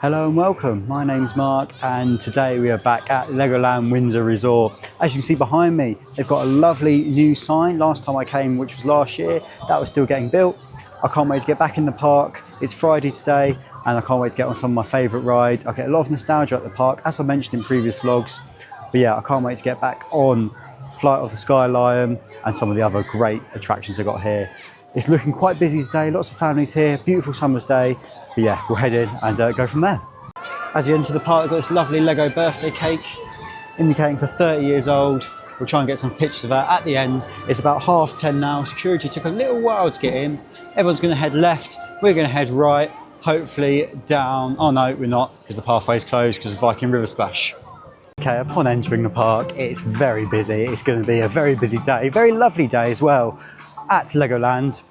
Hello and welcome, my name's Mark and today we are back at Legoland Windsor Resort. As you can see behind me, they've got a lovely new sign. Last time I came, which was last year, that was still getting built. I can't wait to get back in the park. It's Friday today and I can't wait to get on some of my favourite rides. I get a lot of nostalgia at the park, as I mentioned in previous vlogs. But yeah, I can't wait to get back on Flight of the Sky Lion and some of the other great attractions they've got here. It's looking quite busy today, lots of families here, beautiful summer's day. But yeah, we'll head in and go from there. As you enter the park, we've got this lovely Lego birthday cake, indicating for 30 years old. We'll try and get some pictures of that at the end. It's about 10:30 now. Security took a little while to get in. Everyone's going to head left, we're going to head right, hopefully down. Oh no, we're not, because the pathway's closed because of Viking River Splash. Okay, upon entering the park, it's very busy. It's going to be a very busy day, very lovely day as well at Legoland.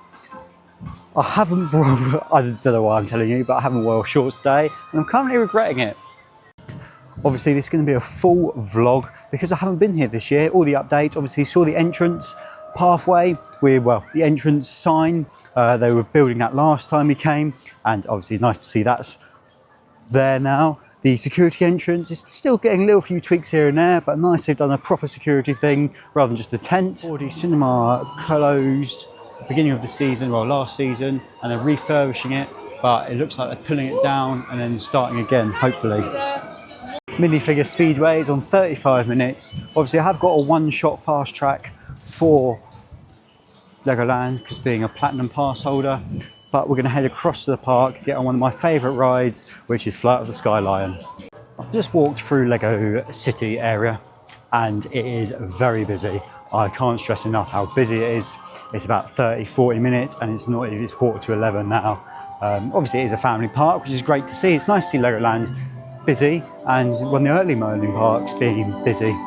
I don't know why I'm telling you, but I haven't worn shorts today and I'm currently regretting it. Obviously this is going to be a full vlog because I haven't been here this year. All the updates, obviously saw the entrance pathway with, well, the entrance sign. They were building that last time we came and obviously nice to see that's there now. The security entrance is still getting a little few tweaks here and there, but nice they've done a proper security thing rather than just a tent. 4D cinema closed beginning of the season, well last season, and they're refurbishing it, but it looks like they're pulling it down and then starting again, hopefully. Minifigure Speedway is on 35 minutes. Obviously I have got a one-shot fast track for Legoland because being a platinum pass holder, but we're going to head across to the park, get on one of my favourite rides, which is Flight of the Sky Lion. I've just walked through Lego City area and it is very busy. I can't stress enough how busy it is. It's about 30-40 minutes and it's 11:15 now. Obviously it is a family park, which is great to see. It's nice to see Legoland busy and one of the early morning parks being busy.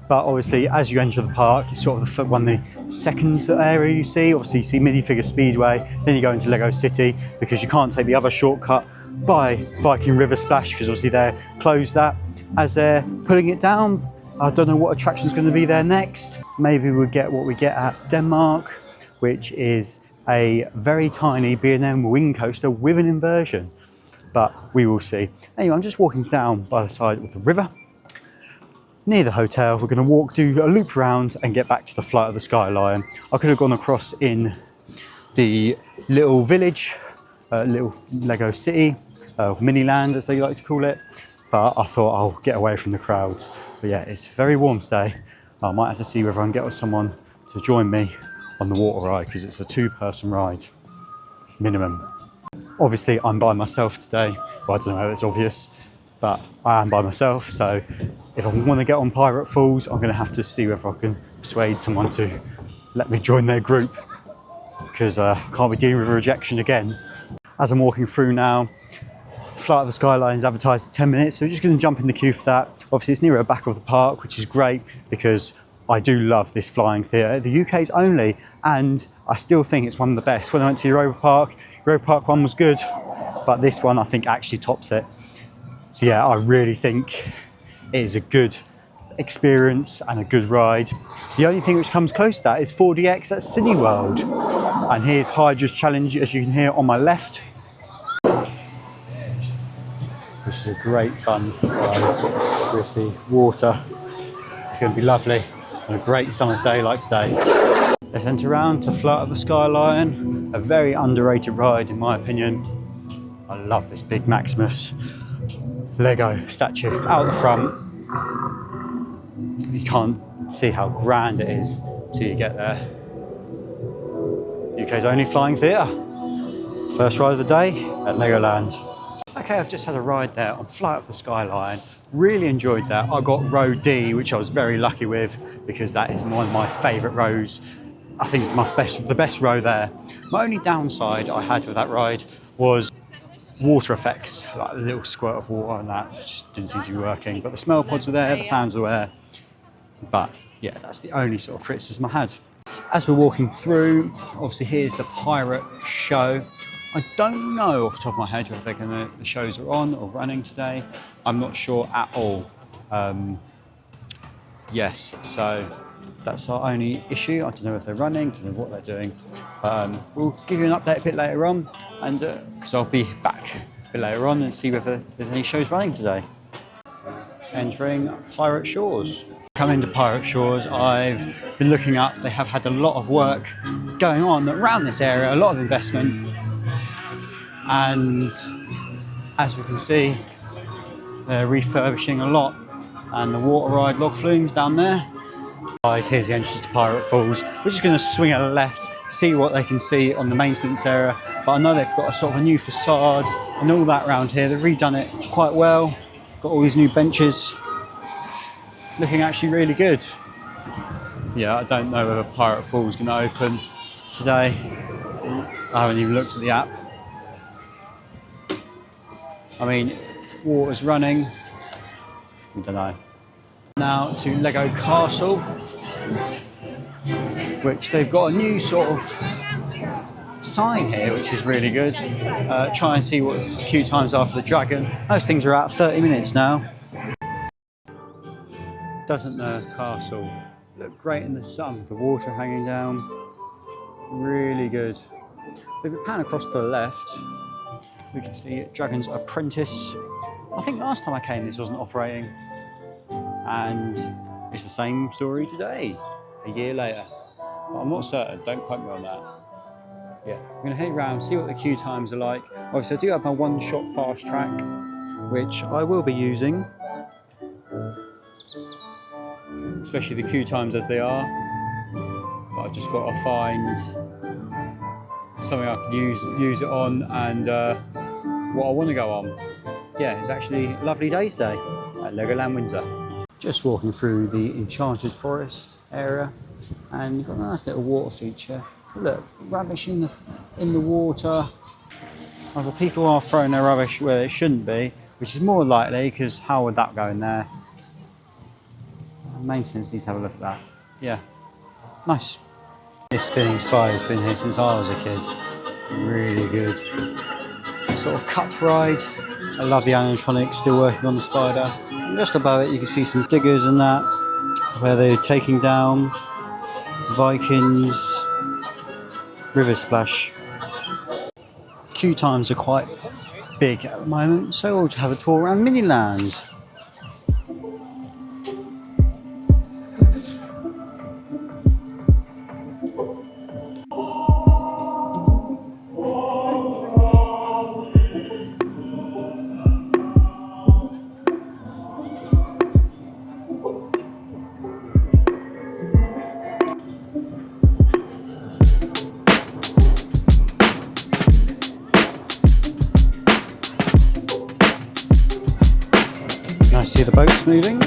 But obviously as you enter the park, it's sort of the second area you see. Obviously you see Minifigure Speedway, then you go into Lego City because you can't take the other shortcut by Viking River Splash because obviously they're closed that. As they're pulling it down, I don't know what attraction is going to be there next. Maybe we'll get what we get at Denmark, which is a very tiny B&M wing coaster with an inversion. But we will see. Anyway, I'm just walking down by the side of the river. Near the hotel, we're going to do a loop around and get back to the Flight of the Sky Lion. I could have gone across in the little village, little Lego City, Miniland as they like to call it. But I thought I'll get away from the crowds. But yeah, it's very warm today. I might have to see whether I can get someone to join me on the water ride because it's a two-person ride, minimum. Obviously, I'm by myself today. Well, I don't know if it's obvious, but I am by myself. So if I want to get on Pirate Falls, I'm going to have to see whether I can persuade someone to let me join their group because I can't be dealing with rejection again. As I'm walking through now, Flight of the Sky Lion is advertised at 10 minutes, so we're just going to jump in the queue for that. Obviously it's near the back of the park, which is great because I do love this flying theatre. The UK's only, and I still think it's one of the best. When I went to Europa Park one was good, but this one I think actually tops it. So yeah, I really think it is a good experience and a good ride. The only thing which comes close to that is 4DX at Cineworld. And here's Hydra's Challenge, as you can hear on my left. This is a great fun ride with the water. It's going to be lovely on a great summer's day like today. Let's enter around to Flight of the Sky Lion, a very underrated ride in my opinion. I love this big Maximus Lego statue out the front. You can't see how grand it is till you get there. UK's only flying theatre. First ride of the day at Legoland. Okay, I've just had a ride there on Flight of the Sky Lion. Really enjoyed that. I got row D, which I was very lucky with because that is one of my favourite rows. I think it's the best row there. My only downside I had with that ride was water effects, like a little squirt of water and that just didn't seem to be working. But the smell pods were there, the fans were there. But yeah, that's the only sort of criticism I had. As we're walking through, obviously here's the pirate show. I don't know off the top of my head whether the shows are on or running today. I'm not sure at all. Yes, so that's our only issue. I don't know if they're running, I don't know what they're doing. We'll give you an update a bit later on, and so I'll be back bit later on and see whether there's any shows running today. Entering Pirate Shores. Coming to Pirate Shores, I've been looking up, they have had a lot of work going on around this area, a lot of investment, and as we can see, they're refurbishing a lot, and the water ride log flumes down there. Here's the entrance to Pirate Falls. We're just going to swing a left, see what they can see on the maintenance area, but I know they've got a sort of a new facade and all that around here. They've redone it quite well, got all these new benches, looking actually really good. Yeah, I don't know whether Pirate Falls is going to open today. I haven't even looked at the app. I mean, water's running. I don't know. Now to Lego Castle, which they've got a new sort of sign here, which is really good. Try and see what queue times are for the dragon. Those things are out 30 minutes now. Doesn't the castle look great in the sun with the water hanging down? Really good. If we pan across to the left, we can see Dragon's Apprentice. I think last time I came this wasn't operating, and it's the same story today, a year later. But I'm not certain, don't quote me on that. Yeah, I'm going to head around, see what the queue times are like. Obviously I do have my one-shot fast track, which I will be using, especially the queue times as they are. But I've just got to find something I can use it on, and what I want to go on. Yeah, it's actually a lovely day today at Legoland Windsor. Just walking through the Enchanted Forest area, and you've got a nice little water feature. Look, rubbish in the water. Other people are throwing their rubbish where it shouldn't be, which is more likely, because how would that go in there? Maintenance needs to have a look at that. Yeah, nice. This spinning spider's been here since I was a kid. Really good. Sort of cup ride. I love the animatronics still working on the spider. And just above it you can see some diggers and that, where they're taking down Vikings River Splash. Queue times are quite big at the moment, so we'll have a tour around Miniland. Nice to see the boats moving.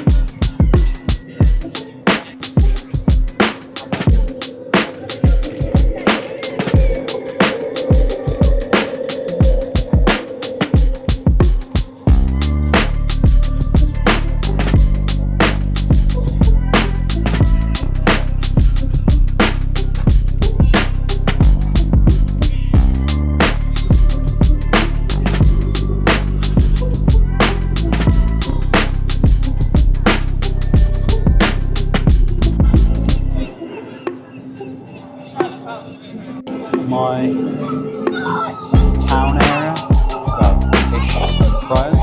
My town area, well-ish, right?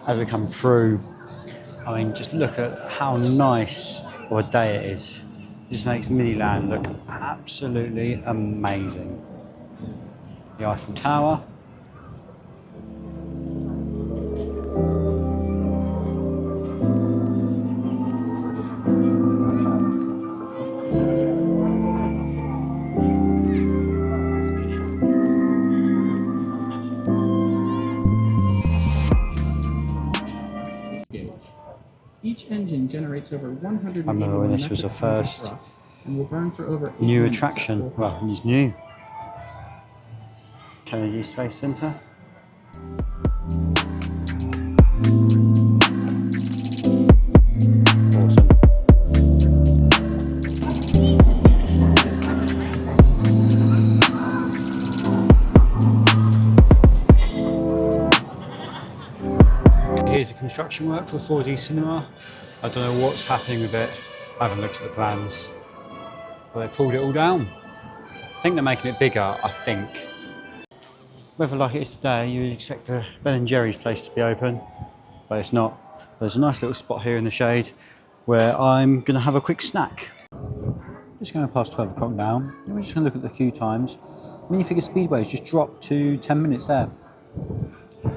As we come through, I mean, just look at how nice of a day it is. This makes Miniland look absolutely amazing. The Eiffel Tower. Each engine generates over 100. I remember when this was the first and will burn for over new attraction. Well, it's new. Kennedy Space Center. Awesome. Here's the construction work for 4D cinema. I don't know what's happening with it. I haven't looked at the plans. But they pulled it all down. I think they're making it bigger, I think. Weather like it is today, you would expect the Ben & Jerry's place to be open, but it's not. There's a nice little spot here in the shade where I'm going to have a quick snack. Just going past 12 o'clock now, and we're just going to look at the queue times. Minifigure Speedway's just dropped to 10 minutes there.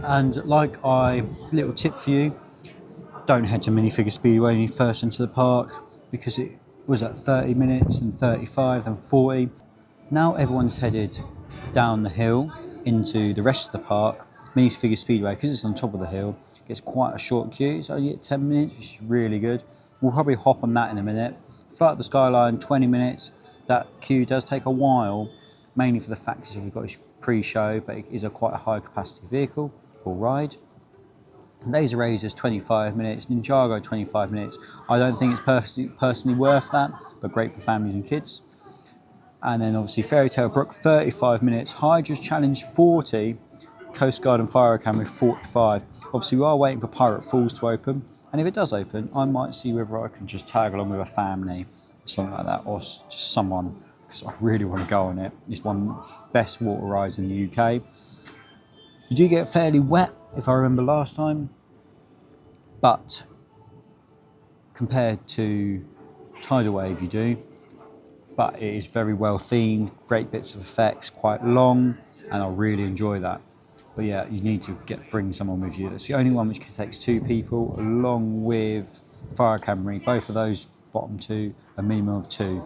And little tip for you, don't head to Minifigure Speedway when you first enter the park, because it was at 30 minutes and 35 and 40. Now everyone's headed down the hill into the rest of the park. Minifigure Speedway, because it's on top of the hill, gets quite a short queue. It's only at 10 minutes, which is really good. We'll probably hop on that in a minute. Flight of the Skyline, 20 minutes. That queue does take a while, mainly for the fact that we've got a pre-show, but it is quite a high capacity vehicle or ride. Laser Razor's 25 minutes, Ninjago 25 minutes. I don't think it's personally worth that, but great for families and kids. And then obviously Fairy Tale Brook 35 minutes, Hydra's Challenge 40, Coast Guard and Fire Academy 45. Obviously we are waiting for Pirate Falls to open, and if it does open, I might see whether I can just tag along with a family, something like that, or just someone, because I really want to go on it. It's one of the best water rides in the UK. You do get fairly wet, if I remember last time, but compared to Tidal Wave you do, but it is very well themed, great bits of effects, quite long, and I really enjoy that. But yeah, you need to bring someone with you. That's the only one which takes 2 people, along with Fire Academy. Both of those bottom 2, a minimum of 2,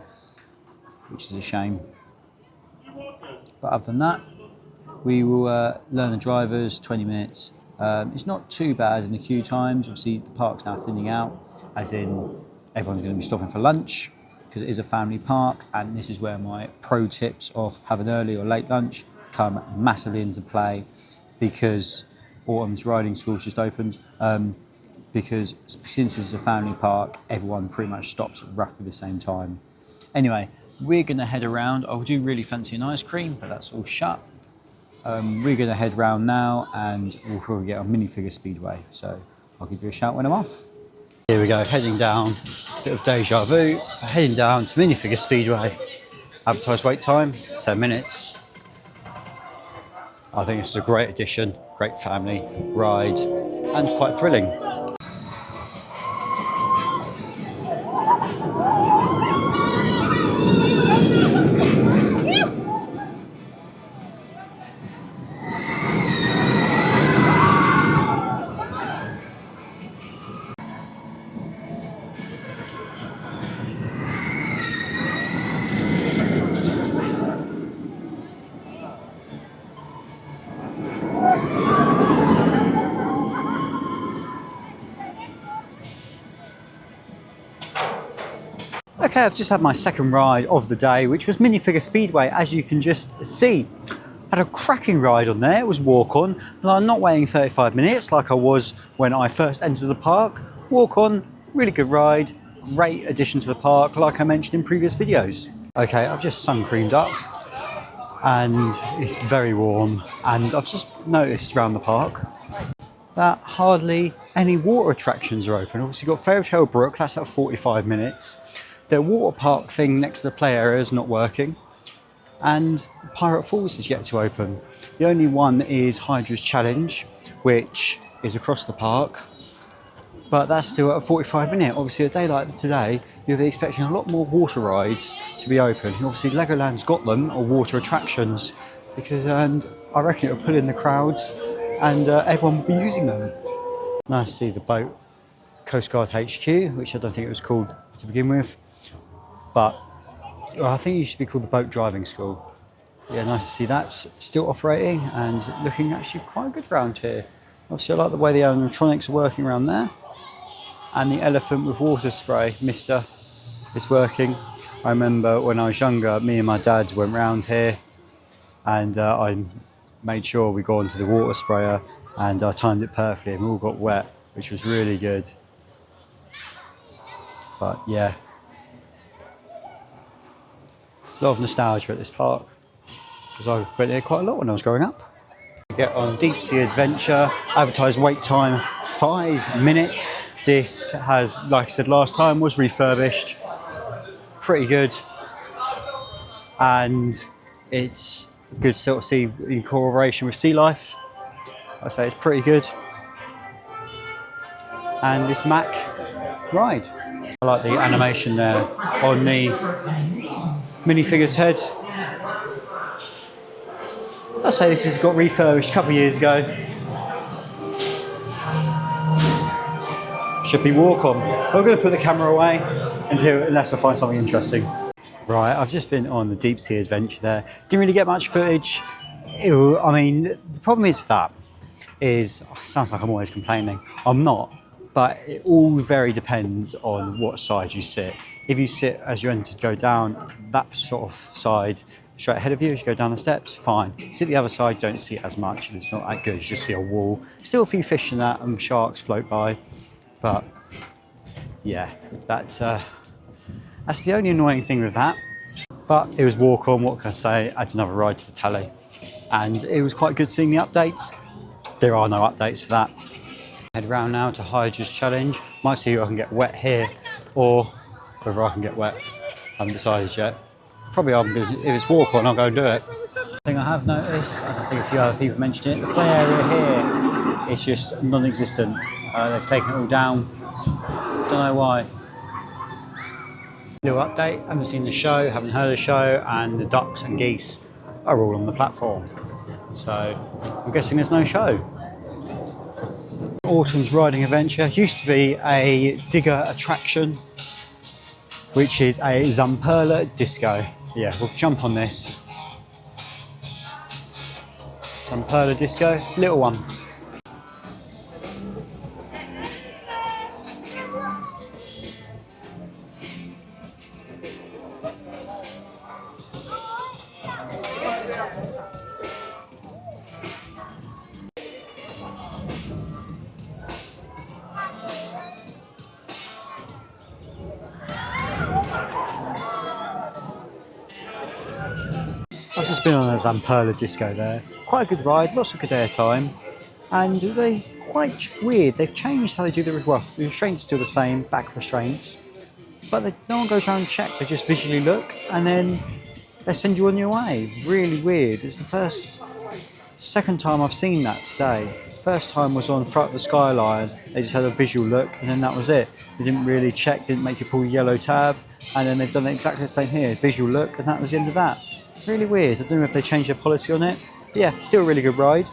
which is a shame. But other than that, we will learn the drivers, 20 minutes. It's not too bad in the queue times. Obviously, the park's now thinning out, as in everyone's going to be stopping for lunch, because it is a family park, and this is where my pro tips of have an early or late lunch come massively into play, because Autumn's riding school's just opened, because since this is a family park, everyone pretty much stops at roughly the same time. Anyway, we're going to head around. I do really fancy an ice cream, but that's all shut. We're going to head round now, and we'll probably get on Minifigure Speedway, so I'll give you a shout when I'm off. Here we go, heading down, bit of deja vu, heading down to Minifigure Speedway. Advertised wait time, 10 minutes. I think it's a great addition, great family ride, and quite thrilling. Okay, I've just had my second ride of the day, which was Minifigure Speedway, as you can just see. Had a cracking ride on there, it was walk on, and I'm not waiting 35 minutes like I was when I first entered the park. Walk on, really good ride, great addition to the park, like I mentioned in previous videos. Okay, I've just sun creamed up, and it's very warm, and I've just noticed around the park that hardly any water attractions are open. Obviously you've got Fairy Tale Brook, that's at 45 minutes. The water park thing next to the play area is not working, and Pirate Falls is yet to open. The only one is Hydra's Challenge, which is across the park. but that's still at a 45-minute. Obviously, a day like today, you'll be expecting a lot more water rides to be open. And obviously, Legoland's got them, or water attractions, and I reckon it'll pull in the crowds, and everyone will be using them. Nice to see the boat, Coast Guard HQ, which I don't think it was called to begin with, but I think it used to be called the Boat Driving School. Yeah, nice to see that's still operating and looking actually quite good around here. Obviously, I like the way the animatronics are working around there. And the elephant with water spray, Mister, is working. I remember when I was younger, me and my dad went round here and I made sure we got onto the water sprayer and I timed it perfectly and we all got wet, which was really good. But yeah, a lot of nostalgia at this park because I went there quite a lot when I was growing up. Get on Deep Sea Adventure, advertised wait time 5 minutes. This has, like I said last time, was refurbished. Pretty good. And it's good to sort of see in correlation with sea life. I say it's pretty good. And this Mac ride. I like the animation there on the minifigure's head. I say this has got refurbished a couple of years ago. Should be walk on. I'm going to put the camera away unless I find something interesting. Right, I've just been on the Deep Sea Adventure there. Didn't really get much footage. I mean, the problem is with that is, sounds like I'm always complaining. I'm not, but it all very depends on what side you sit. If you sit as you enter to go down that sort of side, straight ahead of you as you go down the steps, fine. Sit the other side, don't see it as much, and it's not that good. You just see a wall. Still a few fish in that, and sharks float by. But yeah, that's the only annoying thing with that. But it was walk on, what can I say? Adds another ride to the tally. And it was quite good seeing the updates. There are no updates for that. Head round now to Hydra's Challenge. Might see if I can get wet here, or whether I can get wet. I haven't decided yet. Probably if it's walk on, I'll go and do it. The thing I have noticed, and I think a few other people mentioned it, the play area here is just non-existent. They've taken it all down. Don't know why. Little update, haven't seen the show, haven't heard the show, and the ducks and geese are all on the platform. So I'm guessing there's no show. Autumn's Riding Adventure used to be a digger attraction, which is a Zamperla disco. Yeah, we'll jump on this. Zamperla disco, little one. I've just been on a Zamperla disco there. Quite a good ride, lots of good airtime. And they're quite weird. They've changed how they do the restraints are still the same, back restraints. But no one goes around and checks, they just visually look and then they send you on your way. Really weird. It's the second time I've seen that today. First time was on front of the Skyline. They just had a visual look and then that was it. They didn't really check, didn't make you pull your yellow tab. And then they've done exactly the same here. Visual look and that was the end of that. Really weird. I don't know if they changed their policy on it. But yeah, still a really good ride.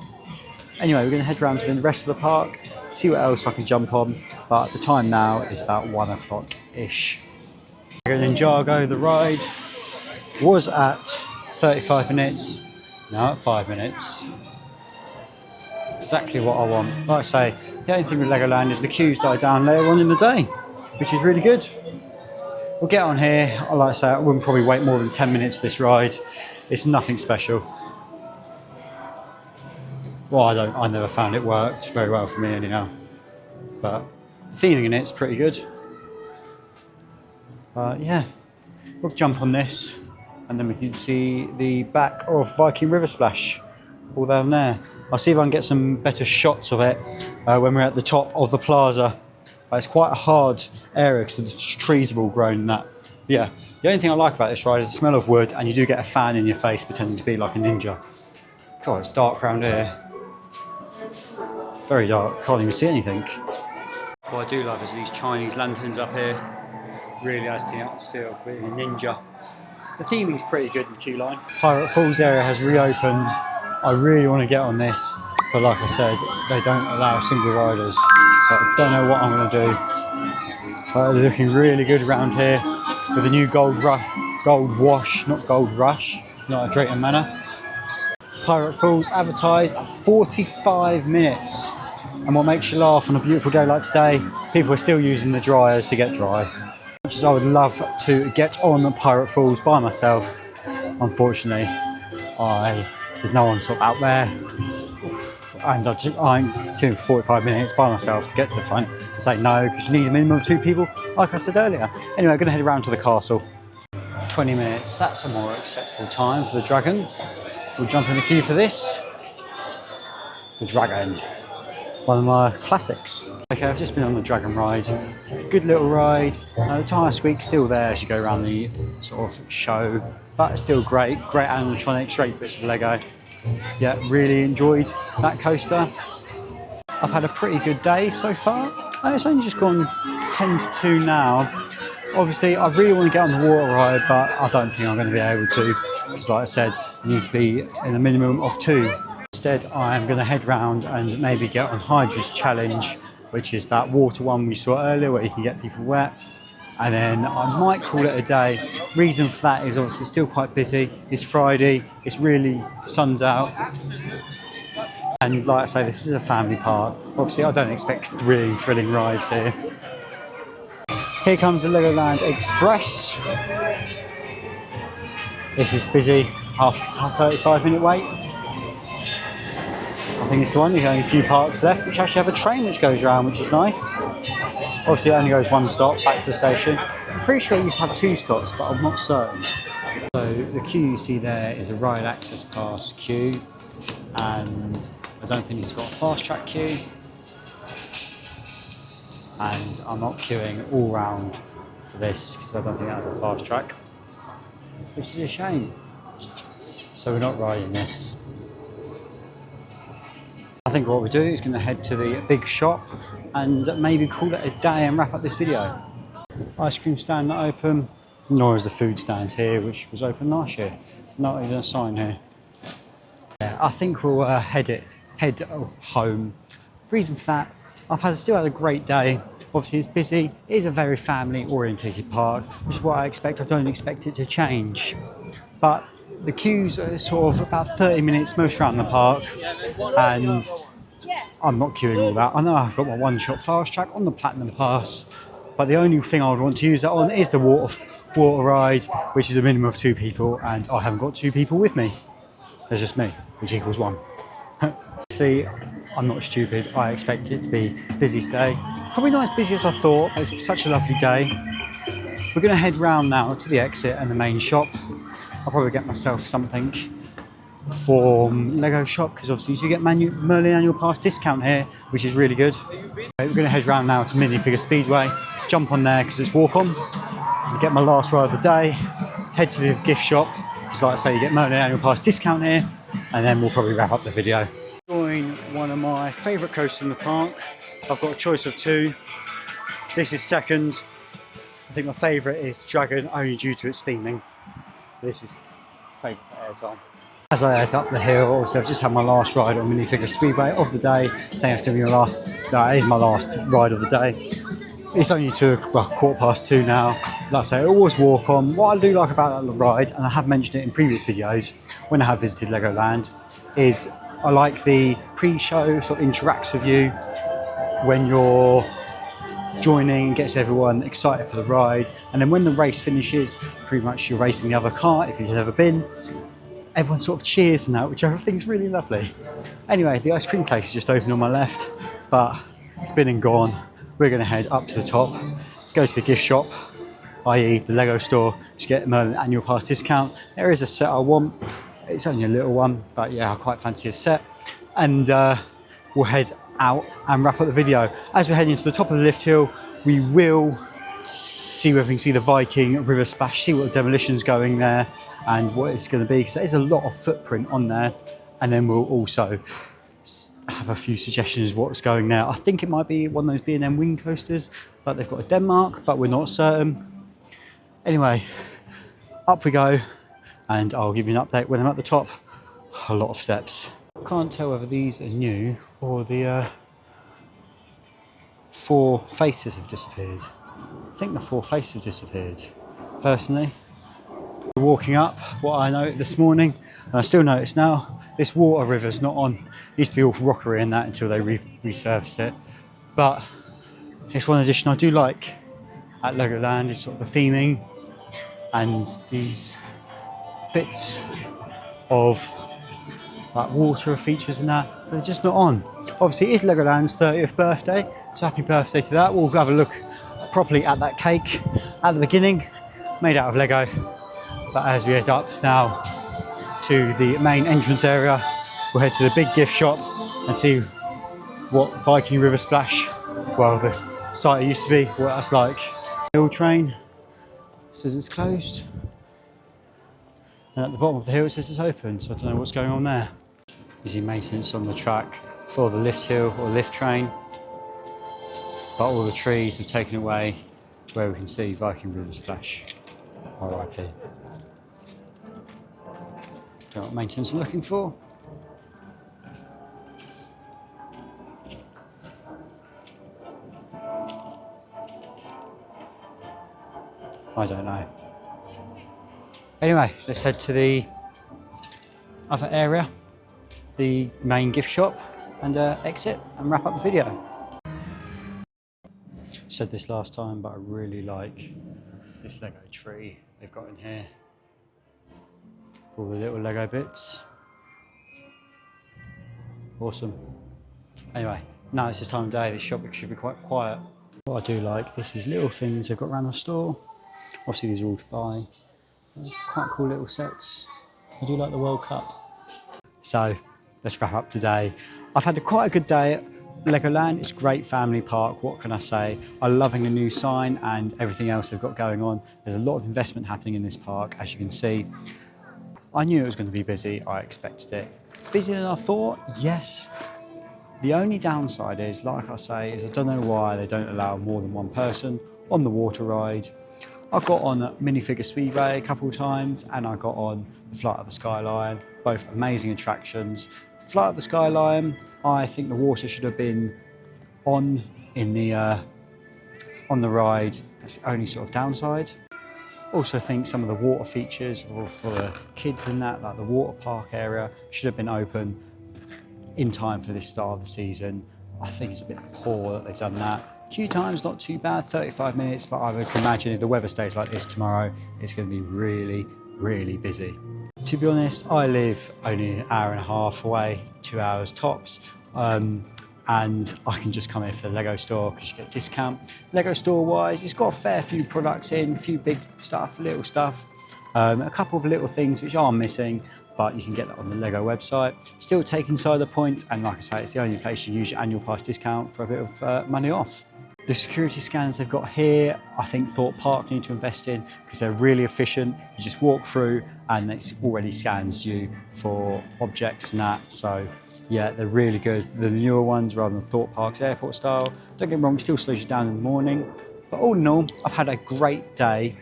Anyway, we're going to head round to the rest of the park, see what else I can jump on. But the time now is about 1 o'clock-ish. Ninjago, the ride, was at 35 minutes, now at 5 minutes. Exactly what I want. Like I say, the only thing with Legoland is the queues die down later on in the day, which is really good. We'll get on here. Like I say, I wouldn't probably wait more than 10 minutes for this ride. It's nothing special. Well, I never found it worked very well for me anyhow. But the feeling in it's pretty good. Yeah, we'll jump on this and then we can see the back of Viking River Splash all down there. I'll see if I can get some better shots of it when we're at the top of the plaza. It's quite a hard area because the trees have all grown and that. But yeah, the only thing I like about this ride is the smell of wood and you do get a fan in your face pretending to be like a ninja. God, it's dark around here. Very dark, can't even see anything. What I do love is these Chinese lanterns up here. Really adds to the atmosphere of being a ninja. The theming is pretty good in the queue line. Pirate Falls area has reopened. I really want to get on this, but like I said, they don't allow single riders, so I don't know what I'm going to do. But they're looking really good around here with the new Gold Wash, not Gold Rush, not a Drayton Manor. Pirate Falls advertised at 45 minutes. And what makes you laugh on a beautiful day like today, people are still using the dryers to get dry. Much as I would love to get on the Pirate Falls by myself, unfortunately, there's no one sort of out there. And I'm queuing for 45 minutes by myself to get to the front and say no, because you need a minimum of 2 people, like I said earlier. Anyway, I'm going to head around to the castle. 20 minutes, that's a more acceptable time for the dragon. We'll jump in the queue for this. The dragon. One of my classics. Okay, I've just been on the dragon ride. Good little ride. The tyre squeak's still there as you go around the sort of show, but it's still great. Great animatronics, great bits of Lego. Yeah, really enjoyed that coaster. I've had a pretty good day so far. It's only just gone 10 to 2 now. Obviously, I really want to get on the water ride, but I don't think I'm going to be able to, because like I said, it needs to be in a minimum of 2. Instead, I'm going to head round and maybe get on Hydra's Challenge, which is that water one we saw earlier where you can get people wet. And then I might call it a day. Reason for that is obviously it's still quite busy. It's Friday, it's really sun's out. And like I say, this is a family park. Obviously, I don't expect thrilling rides here. Here comes the Legoland Express. This is busy, half 35-minute wait. I think it's the one. There's only a few parks left, which actually have a train which goes around, which is nice. Obviously, it only goes 1 stop back to the station. I'm pretty sure it used to have 2 stops, but I'm not certain. So the queue you see there is a ride access pass queue, and I don't think it's got a fast track queue. And I'm not queuing all round for this because I don't think it has a fast track, which is a shame. So we're not riding this. I think what we're doing is going to head to the big shop and maybe call it a day and wrap up this video. Ice cream stand not open, nor is the food stand here, which was open last year. Not even a sign here. Yeah, I think we'll head home. Reason for that, I've still had a great day. Obviously it's busy, it is a very family orientated park, which is what I expect. I don't expect it to change. But the queues are sort of about 30 minutes most around the park, and I'm not queuing all that. I know I've got my 1-shot fast track on the Platinum Pass, but the only thing I would want to use that on is the water ride, which is a minimum of 2 people, and I haven't got 2 people with me. There's just me, which equals 1. Obviously, I'm not stupid. I expect it to be a busy day. Probably not as busy as I thought, but it's such a lovely day. We're going to head round now to the exit and the main shop. I'll probably get myself something from Lego shop, because obviously you get Merlin annual pass discount here, which is really good. We're going to head round now to Minifigure Speedway, jump on there because it's walk on, get my last ride of the day, head to the gift shop, because like I say, you get Merlin annual pass discount here, and then we'll probably wrap up the video. Join one of my favourite coasters in the park. I've got a choice of 2. This is second. I think my favourite is Dragon, only due to its theming. This is favourite airtime. As I head up the hill, also I've just had my last ride on Minifigure Speedway of the day. I think that's going to be that is my last ride of the day. It's only 2:15 now. Like I say, it always walk on. What I do like about that ride, and I have mentioned it in previous videos when I have visited Legoland, is I like the pre-show sort of interacts with you when you're joining and gets everyone excited for the ride, and then when the race finishes, pretty much you're racing the other car if you've never been. Everyone sort of cheers and that, which I think is really lovely. Anyway, the ice cream place is just open on my left, but it's been and gone. We're going to head up to the top, go to the gift shop, i.e. the Lego store, to get Merlin annual pass discount. There is a set I want. It's only a little one, but yeah, I quite fancy a set. And we'll head out and wrap up the video. As we're heading to the top of the lift hill, we will see whether we can see the Viking River Splash, see what the demolition's going there and what it's going to be, because there's a lot of footprint on there. And then we'll also have a few suggestions what's going there. I think it might be one of those B&M wing coasters, but they've got a Denmark, but we're not certain. Anyway, up we go, and I'll give you an update when I'm at the top. A lot of steps. Can't tell whether these are new or the 4 faces have disappeared. I think the 4 faces have disappeared, personally. Walking up, what I noticed this morning, and I still notice now, this water river's not on. It used to be all rockery and that until they resurfaced it. But it's one addition I do like at Legoland, is sort of the theming and these bits of like water features and that, but they're just not on. Obviously it is Legoland's 30th birthday, so happy birthday to that. We'll have a look properly at that cake at the beginning, made out of Lego. But as we head up now to the main entrance area, we'll head to the big gift shop and see what Viking River Splash, well, the site it used to be, what that's like. Hill train says it's closed, and at the bottom of the hill it says it's open, so I don't know what's going on there. Busy maintenance on the track for the lift hill or lift train, but all the trees have taken away where we can see Viking River Splash. RIP. Don't know what maintenance I'm looking for. I don't know. Anyway, let's head to the other area, the main gift shop, and exit and wrap up the video. Said this last time, but I really like this Lego tree they've got in here. All the little Lego bits. Awesome. Anyway, now it's this time of day, this shop should be quite quiet. What I do like is these little things they've got around the store. Obviously these are all to buy. Quite cool little sets. I do like the World Cup. So let's wrap up today. I've had quite a good day at Legoland. It's a great family park, what can I say? I'm loving the new sign and everything else they've got going on. There's a lot of investment happening in this park, as you can see. I knew it was going to be busy, I expected it. Busier than I thought, yes. The only downside is, like I say, is I don't know why they don't allow more than one person on the water ride. I got on minifigure Speedway a couple of times, and I got on the Flight of the Skyline, both amazing attractions. Flight of the Skyline, I think the water should have been on the ride. That's the only sort of downside. Also think some of the water features for the kids and that, like the water park area, should have been open in time for this start of the season. I think it's a bit poor that they've done that. Queue time's not too bad, 35 minutes, but I would imagine if the weather stays like this tomorrow, it's going to be really, really busy. To be honest, I live only an hour and a half away, 2 hours tops, and I can just come in for the Lego store because you get a discount. Lego store wise, it's got a fair few products in, a few big stuff, little stuff, a couple of little things which are missing, but you can get that on the Lego website. Still taking insider points, and like I say, it's the only place you use your annual pass discount for a bit of money off. The security scanners they've got here, I think Thorpe Park need to invest in because they're really efficient. You just walk through and it already scans you for objects and that. So yeah, they're really good. The newer ones rather than Thorpe Park's airport style. Don't get me wrong, it still slows you down in the morning. But all in all, I've had a great day.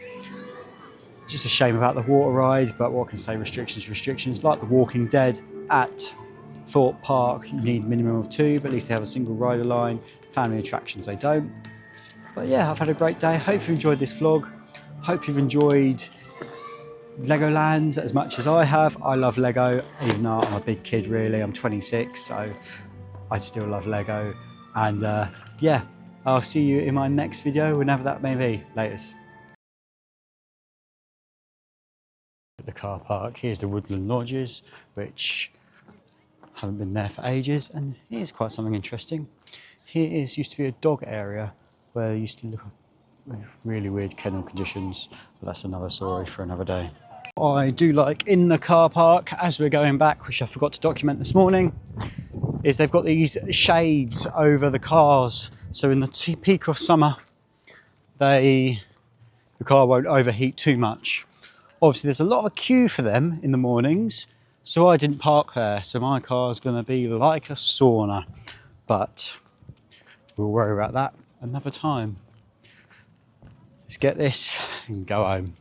Just a shame about the water ride, but what can I say, restrictions. Like the Walking Dead at Thorpe Park, you need a minimum of 2, but at least they have a single rider line. Family attractions, they don't. But yeah, I've had a great day. Hope you enjoyed this vlog. Hope you've enjoyed Legoland as much as I have. I love Lego, even though I'm a big kid really. I'm 26, so I still love Lego. And yeah, I'll see you in my next video, whenever that may be. Laters. The car park, here's the Woodland Lodges, which haven't been there for ages, and here's quite something interesting. Here used to be a dog area where they used to look at really weird kennel conditions, but that's another story for another day. What I do like in the car park as we're going back, which I forgot to document this morning, is they've got these shades over the cars, so in the peak of summer the car won't overheat too much. Obviously there's a lot of a queue for them in the mornings, So I didn't park there, so my car's going to be like a sauna. But we'll worry about that another time. Let's get this and go home.